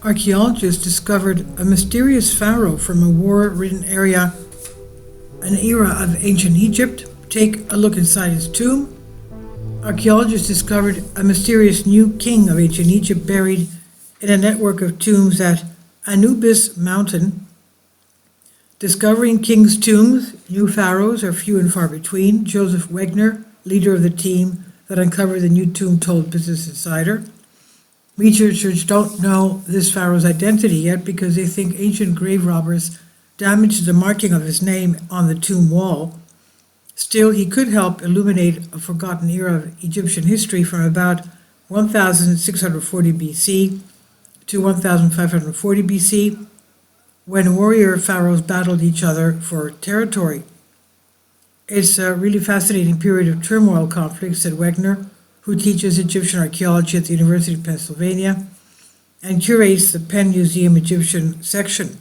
Archaeologists discovered a mysterious pharaoh from a war-ridden area, an era of ancient Egypt. Take a look inside his tomb. Archaeologists discovered a mysterious new king of ancient Egypt buried in a network of tombs at Anubis Mountain. Discovering kings' tombs, new pharaohs are few and far between. Joseph Wegner, leader of the team that uncovered the new tomb, told Business Insider. Researchers don't know this pharaoh's identity yet because they think ancient grave robbers damaged the marking of his name on the tomb wall. Still, he could help illuminate a forgotten era of Egyptian history from about 1640 BC to 1540 BC, when warrior pharaohs battled each other for territory. It's a really fascinating period of turmoil conflict, said Wegner, who teaches Egyptian archaeology at the University of Pennsylvania and curates the Penn Museum Egyptian section.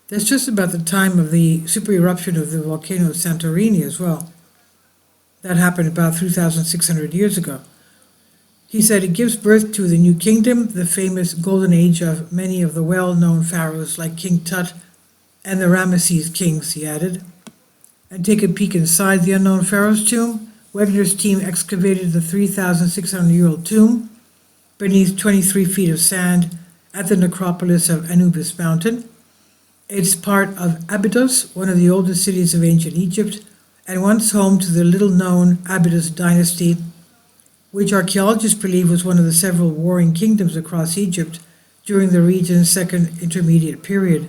That's just about the time of the super eruption of the volcano Santorini as well. That happened about 3,600 years ago. He said it gives birth to the New Kingdom, the famous golden age of many of the well-known pharaohs like King Tut and the Ramesses kings, he added. And take a peek inside the unknown pharaoh's tomb. Wegner's team excavated the 3,600-year-old tomb beneath 23 feet of sand at the necropolis of Anubis Mountain. It's part of Abydos, one of the oldest cities of ancient Egypt, and once home to the little-known Abydos dynasty, which archaeologists believe was one of the several warring kingdoms across Egypt during the region's second intermediate period.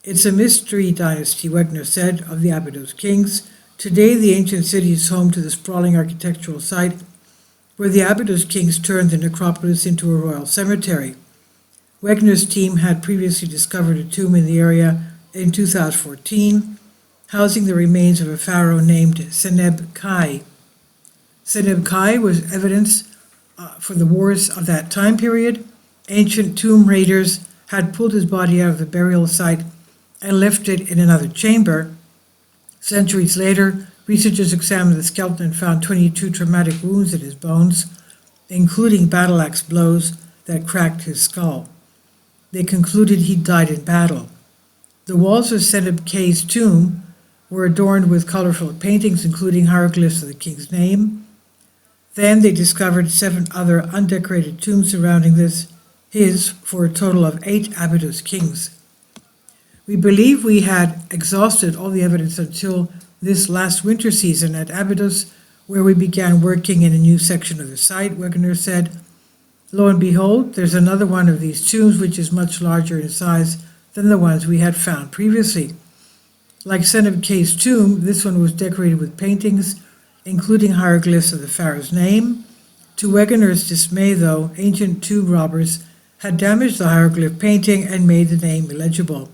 It's a mystery dynasty, Wegner said, of the Abydos kings. Today, the ancient city is home to the sprawling architectural site where the Abydos kings turned the necropolis into a royal cemetery. Wegner's team had previously discovered a tomb in the area in 2014, housing the remains of a pharaoh named Seneb-Kai. Seneb-Kai was evidence for the wars of that time period. Ancient tomb raiders had pulled his body out of the burial site and left it in another chamber. Centuries later, researchers examined the skeleton and found 22 traumatic wounds in his bones, including battle axe blows that cracked his skull. They concluded he died in battle. The walls of Seneb-Kai's tomb were adorned with colorful paintings, including hieroglyphs of the king's name. Then they discovered 7 other undecorated tombs surrounding his, for a total of 8 Abydos kings. We believe we had exhausted all the evidence until this last winter season at Abydos, where we began working in a new section of the site, Wegener said. Lo and behold, there's another one of these tombs which is much larger in size than the ones we had found previously. Like Seneb-Kai's tomb, this one was decorated with paintings, including hieroglyphs of the pharaoh's name. To Wegener's dismay, though, ancient tomb robbers had damaged the hieroglyph painting and made the name illegible.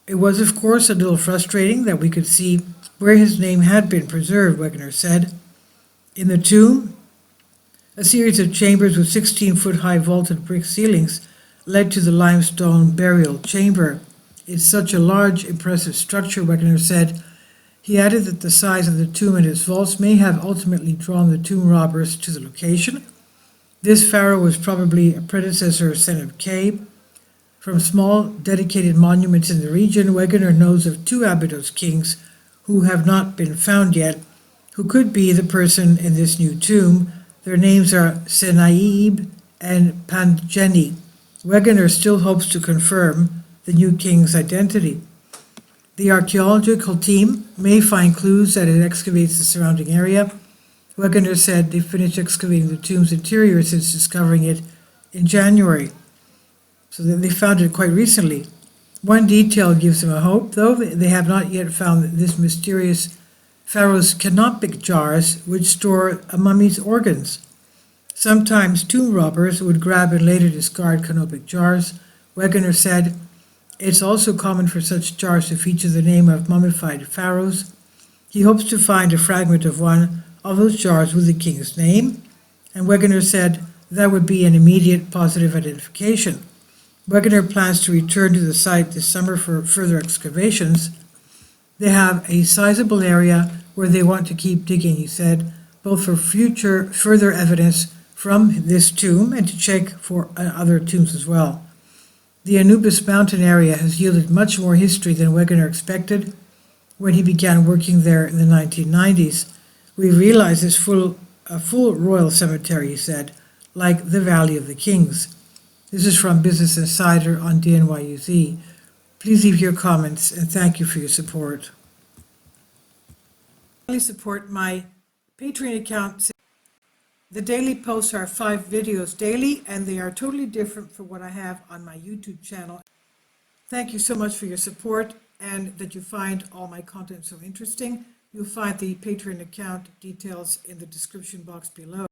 It was, of course, a little frustrating that we could see where his name had been preserved, Wegner said. In the tomb, a series of chambers with 16-foot-high vaulted brick ceilings led to the limestone burial chamber. It's such a large, impressive structure, Wegner said. He added that the size of the tomb and its vaults may have ultimately drawn the tomb robbers to the location. This pharaoh was probably a predecessor of Seneb-Kai. From small, dedicated monuments in the region, Wegener knows of 2 Abydos kings who have not been found yet, who could be the person in this new tomb. Their names are Senaib and Pangeni. Wegener still hopes to confirm the new king's identity. The archaeological team may find clues that it excavates the surrounding area. Wegener said they finished excavating the tomb's interior since discovering it in January. So they found it quite recently. One detail gives them a hope, though. They have not yet found that this mysterious pharaoh's canopic jars which store a mummy's organs. Sometimes tomb robbers would grab and later discard canopic jars. Wegener said, it's also common for such jars to feature the name of mummified pharaohs. He hopes to find a fragment of one of those jars with the king's name, and Wegener said that would be an immediate positive identification. Wegener plans to return to the site this summer for further excavations. They have a sizable area where they want to keep digging, he said, both for future further evidence from this tomb and to check for other tombs as well. The Anubis mountain area has yielded much more history than Wegener expected when he began working there in the 1990s. We realize it's a full royal cemetery, he said, like the Valley of the Kings. This is from Business Insider on DNYUZ. Please leave your comments and thank you for your support. Please support my Patreon account. The daily posts are 5 videos daily, and they are totally different from what I have on my YouTube channel. Thank you so much for your support and that you find all my content so interesting. You'll find the Patreon account details in the description box below.